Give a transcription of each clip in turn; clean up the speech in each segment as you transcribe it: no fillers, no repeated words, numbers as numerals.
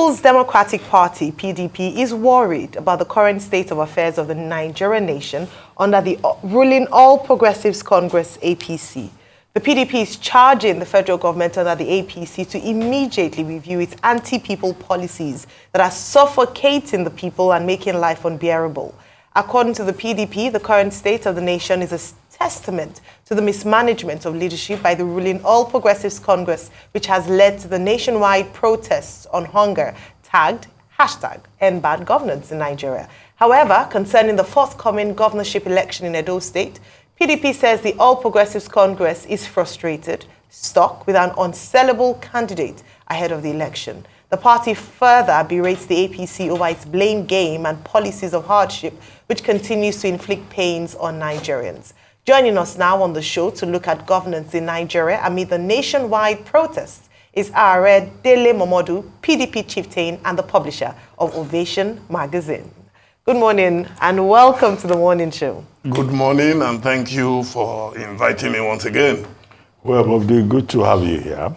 People's Democratic Party, PDP, is worried about the current state of affairs of the Nigerian nation under the ruling All Progressives Congress, APC. The PDP is charging the federal government under the APC to immediately review its anti-people policies that are suffocating the people and making life unbearable. According to the PDP, the current state of the nation is a testament to the mismanagement of leadership by the ruling All Progressives Congress, which has led to the nationwide protests on hunger, tagged #End Bad Governance in Nigeria. However, concerning the forthcoming governorship election in Edo State, PDP says the All Progressives Congress is frustrated, stuck with an unsellable candidate ahead of the election. The party further berates the APC over its blame game and policies of hardship, which continues to inflict pains on Nigerians. Joining us now on the show to look at governance in Nigeria amid the nationwide protests is our Dele Momodu, PDP Chieftain and the publisher of Ovation magazine. Good morning and welcome to the morning show. Good morning and thank you for inviting me once again. Well, Bobby, good to have you here.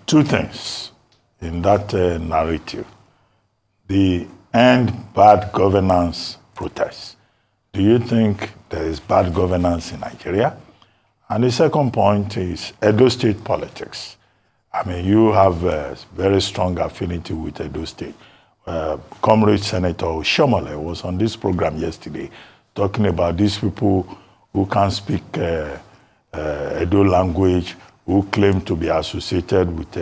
Two things in that narrative. The end bad governance protest. Do you think there is bad governance in Nigeria? And the second point is Edo State politics. I mean, you have a very strong affinity with Edo State. Comrade Senator Shomole was on this program yesterday talking about these people who can't speak Edo language, who claim to be associated with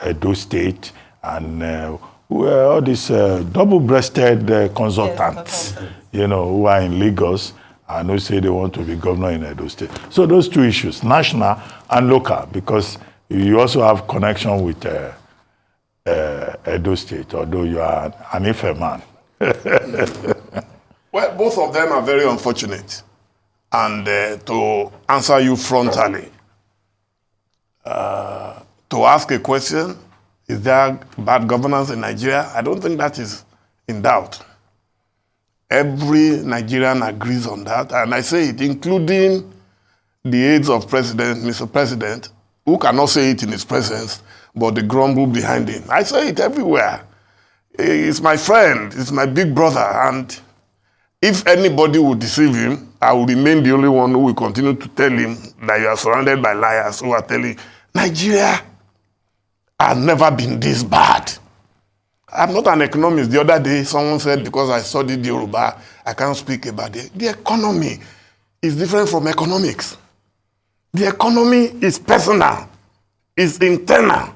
Edo State, and all these double-breasted consultants, yes, you know, who are in Lagos and who say they want to be governor in Edo State. So those two issues, national and local, because you also have connection with Edo State, although you are an Ife man. Well, both of them are very unfortunate. And to answer you frontally, to ask a question, is there bad governance in Nigeria? I don't think that is in doubt. Every Nigerian agrees on that, and I say it, including the aides of President, Mr. President, who cannot say it in his presence, but they grumble behind him. I say it everywhere. He's my friend, he's my big brother, and if anybody would deceive him, I will remain the only one who will continue to tell him that you are surrounded by liars who are telling Nigeria has never been this bad. I'm not an economist. The other day, someone said, because I studied Yoruba, I can't speak about it. The economy is different from economics. The economy is personal, is internal,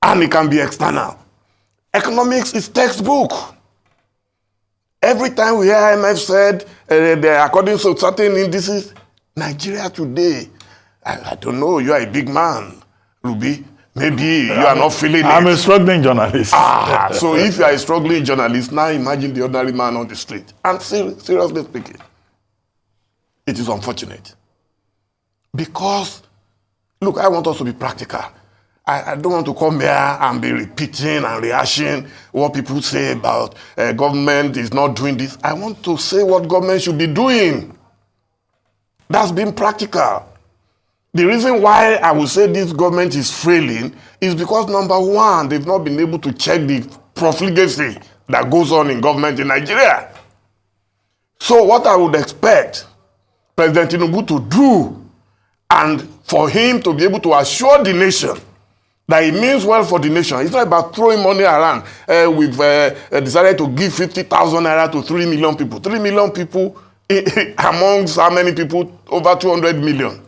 and it can be external. Economics is textbook. Every time we hear IMF said, according to certain indices, Nigeria today, I don't know, you are a big man, Ruby. Maybe you are not feeling it. I'm a struggling journalist. So if you are a struggling journalist, now imagine the ordinary man on the street. And seriously speaking, it is unfortunate. Because, look, I want us to be practical. I don't want to come here and be repeating and rehashing what people say about government is not doing this. I want to say what government should be doing. That's being practical. The reason why I would say this government is failing is because, number one, they've not been able to check the profligacy that goes on in government in Nigeria. So what I would expect President Tinubu to do, and for him to be able to assure the nation that it means well for the nation. It's not about throwing money around. We've decided to give 50,000 naira to 3 million people. 3 million people amongst how many people? Over 200 million.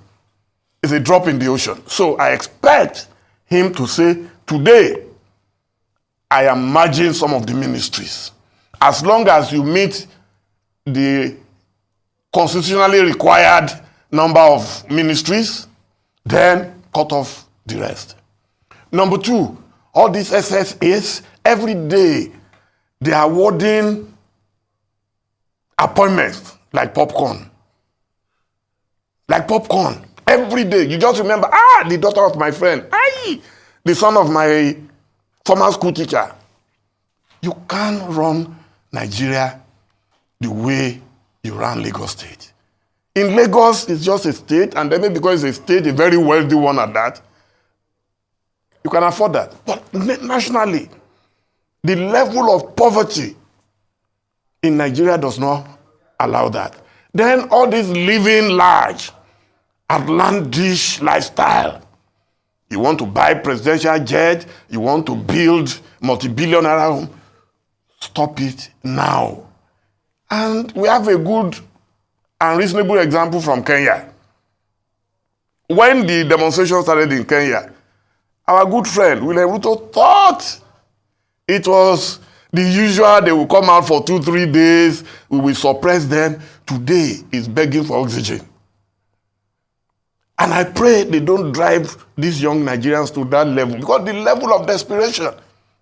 It's a drop in the ocean. So I expect him to say, today, I am merging some of the ministries. As long as you meet the constitutionally required number of ministries, then cut off the rest. Number two, all these SSAs, every day, they are awarding appointments like popcorn. Like popcorn. Every day. You just remember, the daughter of my friend, the son of my former school teacher. You can't run Nigeria the way you run Lagos State. In Lagos, it's just a state, and then maybe because it's a state, a very wealthy one at that, You can afford that. But nationally, the level of poverty in Nigeria does not allow that. Then all this living large, outlandish lifestyle. You want to buy presidential jet, you want to build multi-billionaire home. Stop it now. And we have a good and reasonable example from Kenya. When the demonstration started in Kenya, our good friend William Ruto thought it was the usual, they will come out for 2-3 days, we will suppress them. Today is begging for oxygen. And I pray they don't drive these young Nigerians to that level, because the level of desperation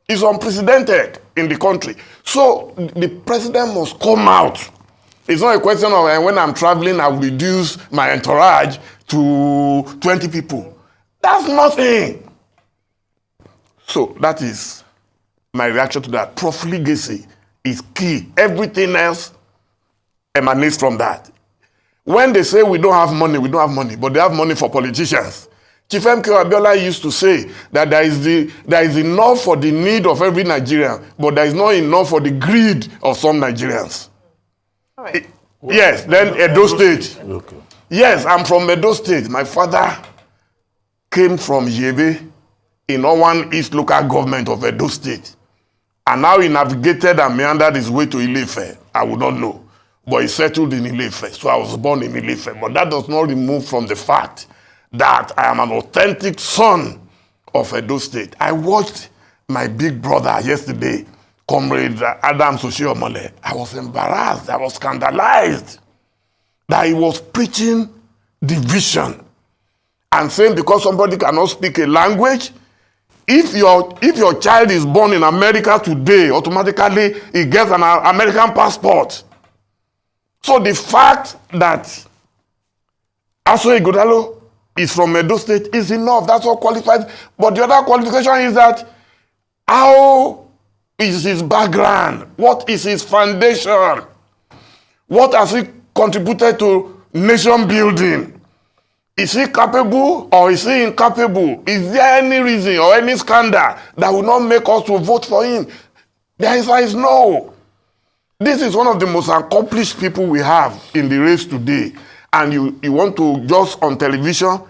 is unprecedented in the country. So the president must come out. It's not a question of when I'm traveling, I will reduce my entourage to 20 people. That's nothing. So that is my reaction to that. Profligacy is key. Everything else emanates from that. When they say we don't have money, but they have money for politicians. Chief M.K. Abiola used to say that there is enough for the need of every Nigerian, but there is not enough for the greed of some Nigerians. All right. Yes, then Edo State. Okay. Yes, I'm from Edo State. My father came from Yebe in Owan East local government of Edo State. And now he navigated and meandered his way to Ile-Ife. I would not know. But he settled in Ile-Ife. So I was born in Ile-Ife. But that does not remove from the fact that I am an authentic son of Edo State. I watched my big brother yesterday, Comrade Adam Oshiomhole. I was embarrassed. I was scandalized that he was preaching division and saying because somebody cannot speak a language, if your child is born in America today, automatically he gets an American passport. So the fact that Aso Ighodalo is from Edo State is enough. That's what qualifies. But the other qualification is that how is his background? What is his foundation? What has he contributed to nation building? Is he capable or is he incapable? Is there any reason or any scandal that will not make us to vote for him? The answer is no. This is one of the most accomplished people we have in the race today. And you want to just on television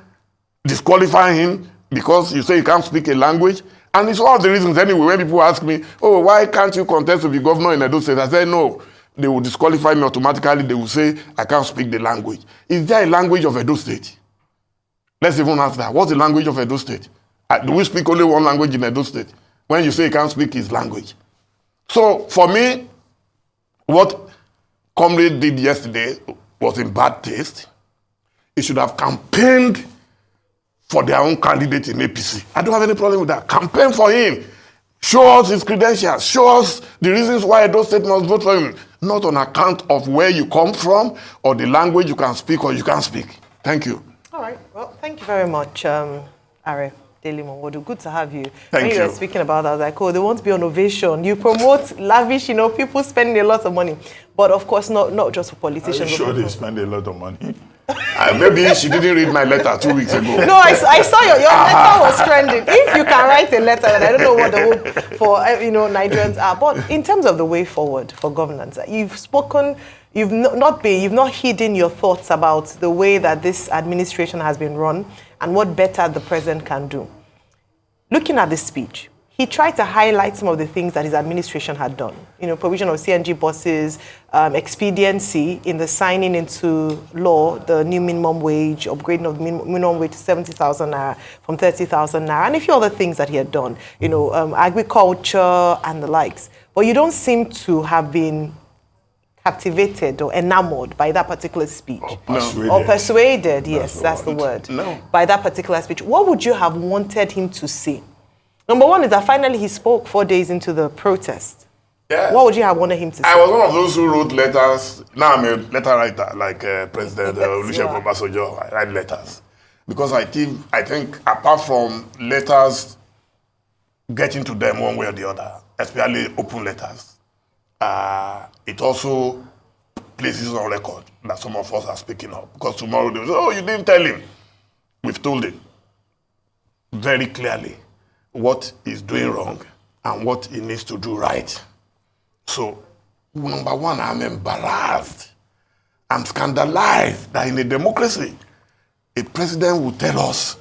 disqualify him because you say he can't speak a language? And it's one of the reasons anyway when people ask me, oh, why can't you contest to be governor in Edo State? I say no. They will disqualify me automatically. They will say I can't speak the language. Is there a language of Edo State? Let's even ask that. What's the language of Edo State? Do we speak only one language in Edo State? When you say you can't speak his language. So for me, what Comrade did yesterday was in bad taste. He should have campaigned for their own candidate in APC. I don't have any problem with that. Campaign for him. Show us his credentials. Show us the reasons why Edo State must vote for him. Not on account of where you come from or the language you can speak or you can't speak. Thank you. All right. Well, thank you very much, Are Dele Momodu. Good to have you. Thank when you were speaking about that, I was like, oh, they want to be on Ovation. You promote lavish, people spending a lot of money. But of course, not just for politicians. Are you sure they spend a lot of money? Maybe she didn't read my letter 2 weeks ago. No, I saw your letter was trending. If you can write a letter, then I don't know what the hope for Nigerians are. But in terms of the way forward for governance, you've spoken. You've not hidden your thoughts about the way that this administration has been run and what better the president can do. Looking at this speech, he tried to highlight some of the things that his administration had done. Provision of CNG buses, expediency in the signing into law, the new minimum wage, upgrading of minimum wage to 70,000 naira from 30,000 naira, and a few other things that he had done, agriculture and the likes. But you don't seem to have been captivated or enamored by that particular speech. Or persuaded, yes, that's the word. No. By that particular speech. What would you have wanted him to say? Number one is that finally he spoke 4 days into the protest. Yes. What would you have wanted him to say? I was one of those who wrote letters. Now I'm a letter writer, like President Olusegun Obasanjo. I write letters. Because I think apart from letters getting to them one way or the other, especially open letters, it also places on record that some of us are speaking up. Because tomorrow they will say, oh, you didn't tell him. We've told him very clearly what he's doing wrong and what he needs to do right. So, number one, I'm embarrassed. I'm scandalized that in a democracy, a president will tell us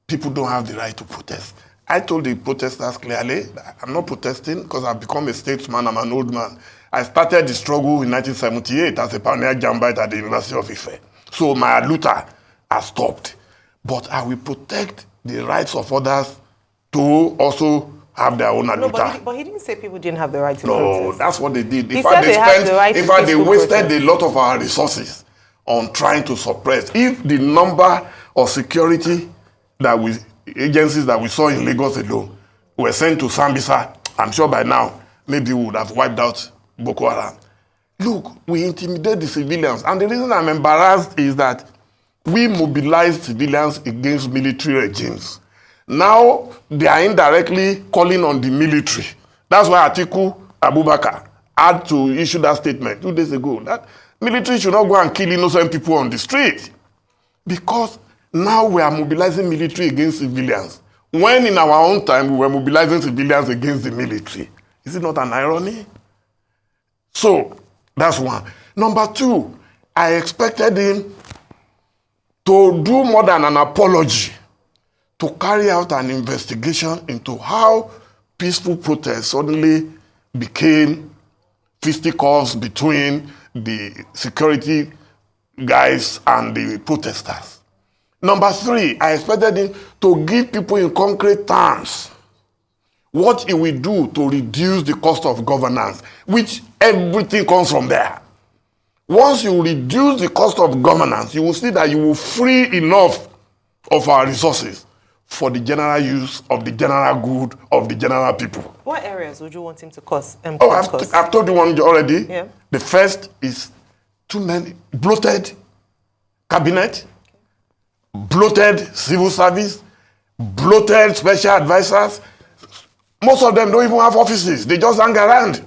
people don't have the right to protest. I told the protesters clearly, I'm not protesting because I've become a statesman, I'm an old man. I started the struggle in 1978 as a pioneer Jambite at the University of Ife. So my Luther has stopped. But I will protect the rights of others to also have their own No, Luther. but he didn't say people didn't have the right to No, protest. That's what they did. He said they had the right to in fact, they peaceful wasted protest. a lot of our resources on trying to suppress. If the number of security agencies that we saw in Lagos alone were sent to Sambisa, I'm sure by now, maybe we would have wiped out Boko Haram. Look, we intimidate the civilians. And the reason I'm embarrassed is that we mobilized civilians against military regimes. Now, they are indirectly calling on the military. That's why Atiku Abubakar had to issue that statement 2 days ago. That military should not go and kill innocent people on the street. Because now we are mobilizing military against civilians. When in our own time, we were mobilizing civilians against the military. Is it not an irony? So, that's one. Number two, I expected him to do more than an apology, to carry out an investigation into how peaceful protests suddenly became fisticuffs between the security guys and the protesters. Number three, I expected him to give people in concrete terms what he will do to reduce the cost of governance, which everything comes from there. Once you reduce the cost of governance, you will see that you will free enough of our resources for the general use of the general good of the general people. What areas would you want him to cost? I've told you one already. Yeah. The first is too many bloated cabinet, bloated civil service, bloated special advisors. Most of them don't even have offices. They just hang around.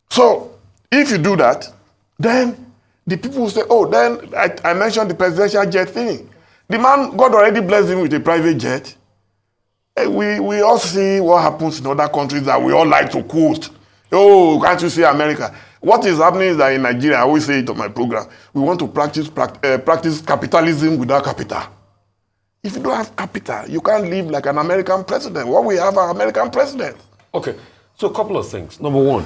So, if you do that, then the people will say, oh, then I mentioned the presidential jet thing. The man, God already blessed him with a private jet. We all see what happens in other countries that we all like to quote. Oh, can't you see America? What is happening is that in Nigeria, I always say it on my program, we want to practice capitalism without capital. If you don't have capital, you can't live like an American president. What we have are American presidents. Okay, so a couple of things. Number one,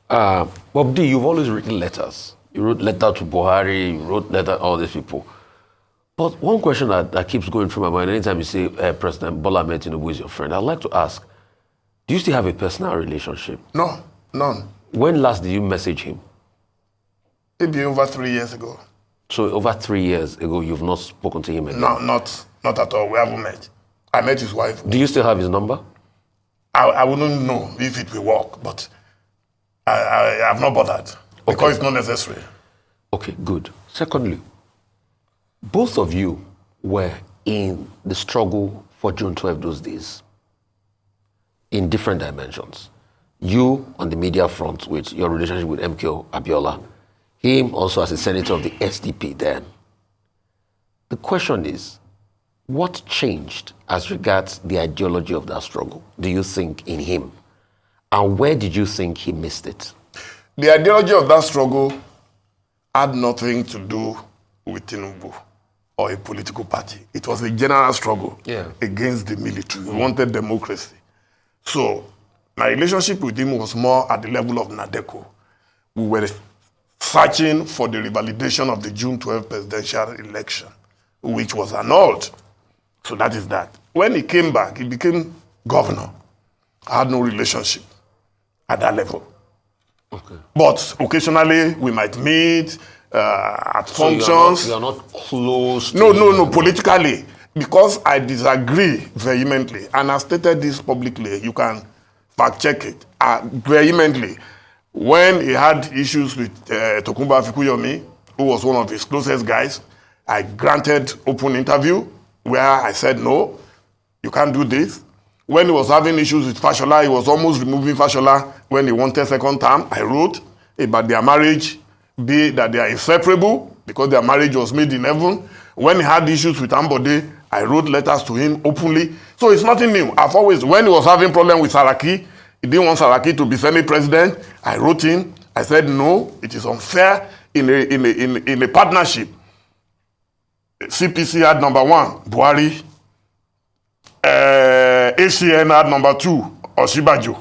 Bob D, you've always written letters. You wrote letter to Buhari, you wrote letter to all these people. But one question that keeps going through my mind anytime you say President Bola Ahmed Tinubu is your friend, I'd like to ask, do you still have a personal relationship? No, none. When last did you message him? Maybe over 3 years ago. So over 3 years ago, you've not spoken to him again? No, not at all. We haven't met. I met his wife. Do you still have his number? I wouldn't know if it will work, but I have not bothered because it's not necessary. Okay, good. Secondly, both of you were in the struggle for June 12 those days in different dimensions. You on the media front with your relationship with MKO Abiola, him also as a senator of the SDP then. The question is, what changed as regards the ideology of that struggle, do you think, in him? And where did you think he missed it? The ideology of that struggle had nothing to do with Tinubu or a political party. It was a general struggle against the military. We wanted democracy. So my relationship with him was more at the level of NADECO. We were searching for the revalidation of the June 12 presidential election, which was annulled. So that is that. When he came back, he became governor. I had no relationship at that level. Okay. But occasionally we might meet at functions. You are not close to No, politically. Because I disagree vehemently, and I stated this publicly, you can fact check it, vehemently. When he had issues with Tokunbo Afikuyomi, who was one of his closest guys, I granted open interview where I said, no, you can't do this. When he was having issues with Fashola, he was almost removing Fashola when he wanted second term. I wrote about their marriage, that they are inseparable because their marriage was made in heaven. When he had issues with Ambode, I wrote letters to him openly. So it's nothing new. I've always, when he was having problem with Saraki, he didn't want Saraki to be Senate president. I wrote him. I said, no, it is unfair in a partnership. CPC had number 1, Buhari. ACN had number 2, Oshibajo.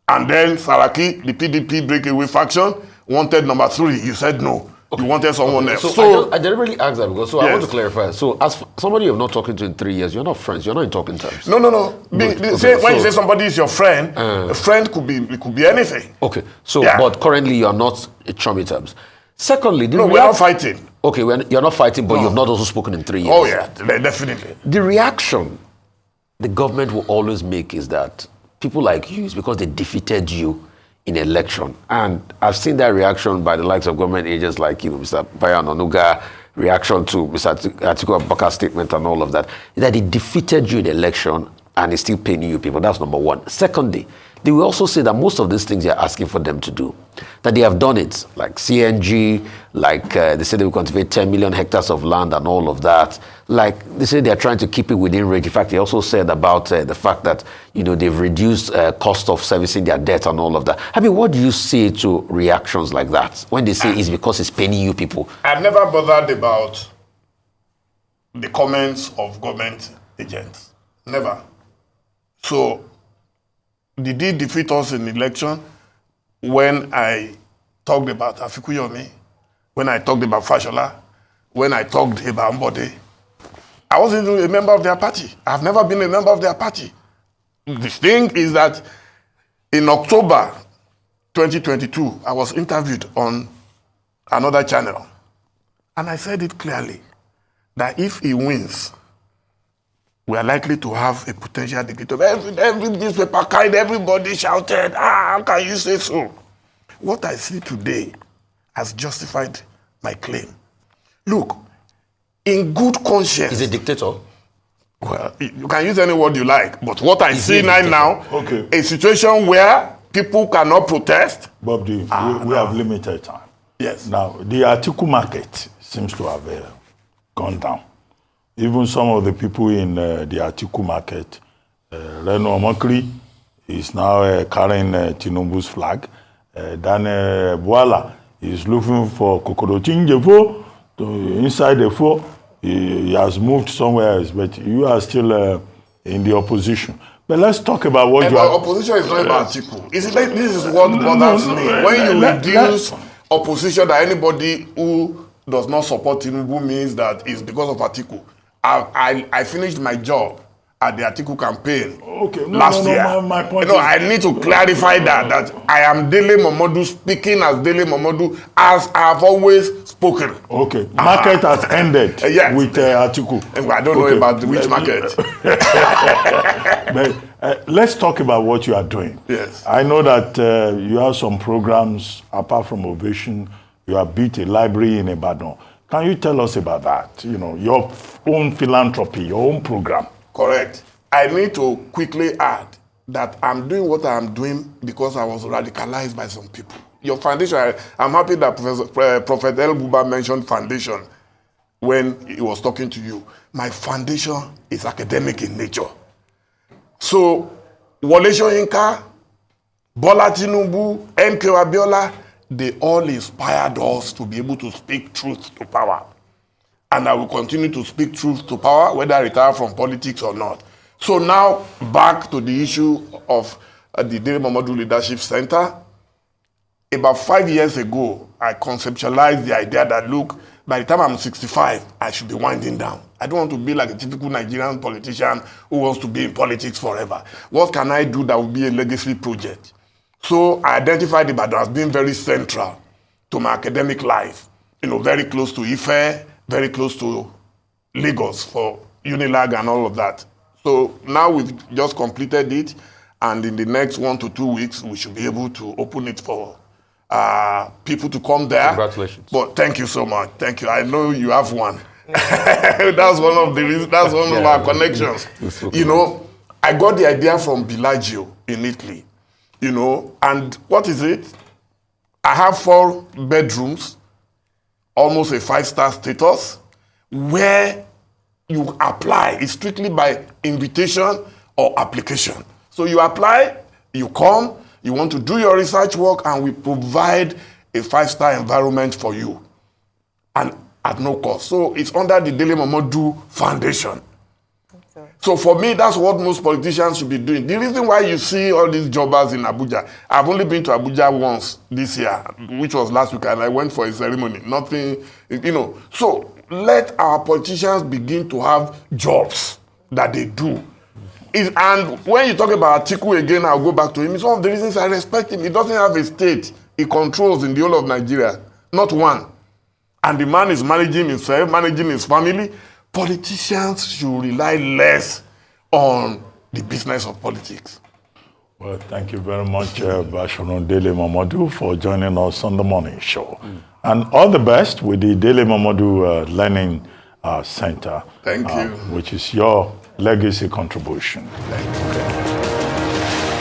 And then Saraki, the PDP breakaway faction, wanted number 3. You said no. Okay. You wanted someone else. So I deliberately asked that because, yes. I want to clarify. So as somebody you've not talking to in 3 years, you're not friends, you're not in talking terms. No. When you say somebody is your friend, a friend could be anything. Okay, so, but currently you're not in chummy terms. Secondly, we're not fighting. Okay, you're not fighting, but you've not also spoken in 3 years. Oh yeah, definitely. The reaction the government will always make is that people like you, is because they defeated you in election. And I've seen that reaction by the likes of government agents like, Mr. Bayan Onuga, reaction to Mr. Atiku Abubakar statement and all of that, that he defeated you in election and is still paying you people. That's number 1. Secondly, they will also say that most of these things you're asking for them to do, that they have done it, like CNG, like they say they will cultivate 10 million hectares of land and all of that. Like they say they're trying to keep it within range. In fact, they also said about the fact that, they've reduced cost of servicing their debt and all of that. I mean, what do you say to reactions like that when they say it's because it's paying you people? I've never bothered about the comments of government agents. Never. So, did he defeat us in the election when I talked about Afikuyomi, when I talked about Fashola, when I talked about Mbode? I wasn't even a member of their party. I've never been a member of their party. The thing is that in October 2022, I was interviewed on another channel. And I said it clearly, that if he wins, we are likely to have a potential dictator. Every newspaper carried, everybody shouted, how can you say so? What I see today has justified my claim. Look, in good conscience. He's a dictator? Well, you can use any word you like, but what I see now, a situation where people cannot protest. Bob D, we have limited time. Yes. Now, the Atiku market seems to have gone down. Even some of the people in the Atiku market, Reno Omokri is now carrying Tinubu's flag. Dan Bwala is looking for Kokorotinjefo inside the fort. He has moved somewhere else, but you are still in the opposition. But let's talk about what you are... Opposition is not about Atiku. This is what bothers me. When you reduce opposition, that anybody who does not support Tinubu means that it's because of Atiku. I finished my job at the Atiku campaign last year. My point I need to clarify that I am Dele Momodu speaking as Dele Momodu as I've always spoken. Okay, market has ended yes. with Atiku. I don't know about which market. But let's talk about what you are doing. Yes. I know that you have some programs apart from Ovation. You have built a library in Ibadan. Can you tell us about that? Your own philanthropy, your own program. Correct. I need to quickly add that I'm doing what I'm doing because I was radicalized by some people. Your foundation, I'm happy that Prophet El Buba mentioned foundation when he was talking to you. My foundation is academic in nature. So, Wole Soyinka, Bola Tinubu, MK Abiola, they all inspired us to be able to speak truth to power. And I will continue to speak truth to power, whether I retire from politics or not. So now, back to the issue of the Dele Momodu Leadership Center. About 5 years ago, I conceptualized the idea that, look, by the time I'm 65, I should be winding down. I don't want to be like a typical Nigerian politician who wants to be in politics forever. What can I do that will be a legacy project? So I identified Ibadan as being very central to my academic life. Very close to Ife, very close to Lagos for Unilag and all of that. So now we've just completed it, and in the next 1 to 2 weeks, we should be able to open it for people to come there. Congratulations. But thank you so much. Thank you. I know you have one. That's one of the reasons, that's one of our connections. I got the idea from Bellagio in Italy. And what is it? I have 4 bedrooms, almost a 5-star status, where you you apply. It's strictly by invitation or application. So you apply, you come, you want to do your research work, and we provide a 5-star environment for you, and at no cost. So it's under the Dele Momodu Foundation. So for me, that's what most politicians should be doing. The reason why you see all these jobbers in Abuja, I've only been to Abuja once this year, which was last week, and I went for a ceremony. Nothing, you know. So let our politicians begin to have jobs that they do. And when you talk about Atiku again, I'll go back to him. It's one of the reasons I respect him. He doesn't have a state he controls in the whole of Nigeria. Not one. And the man is managing himself, managing his family. Politicians should rely less on the business of politics. Well, thank you very much, Basharon Dele Momodu, for joining us on the morning show. And all the best with the Dele Momodu Learning Center. Thank you. Which is your legacy contribution. Thank you.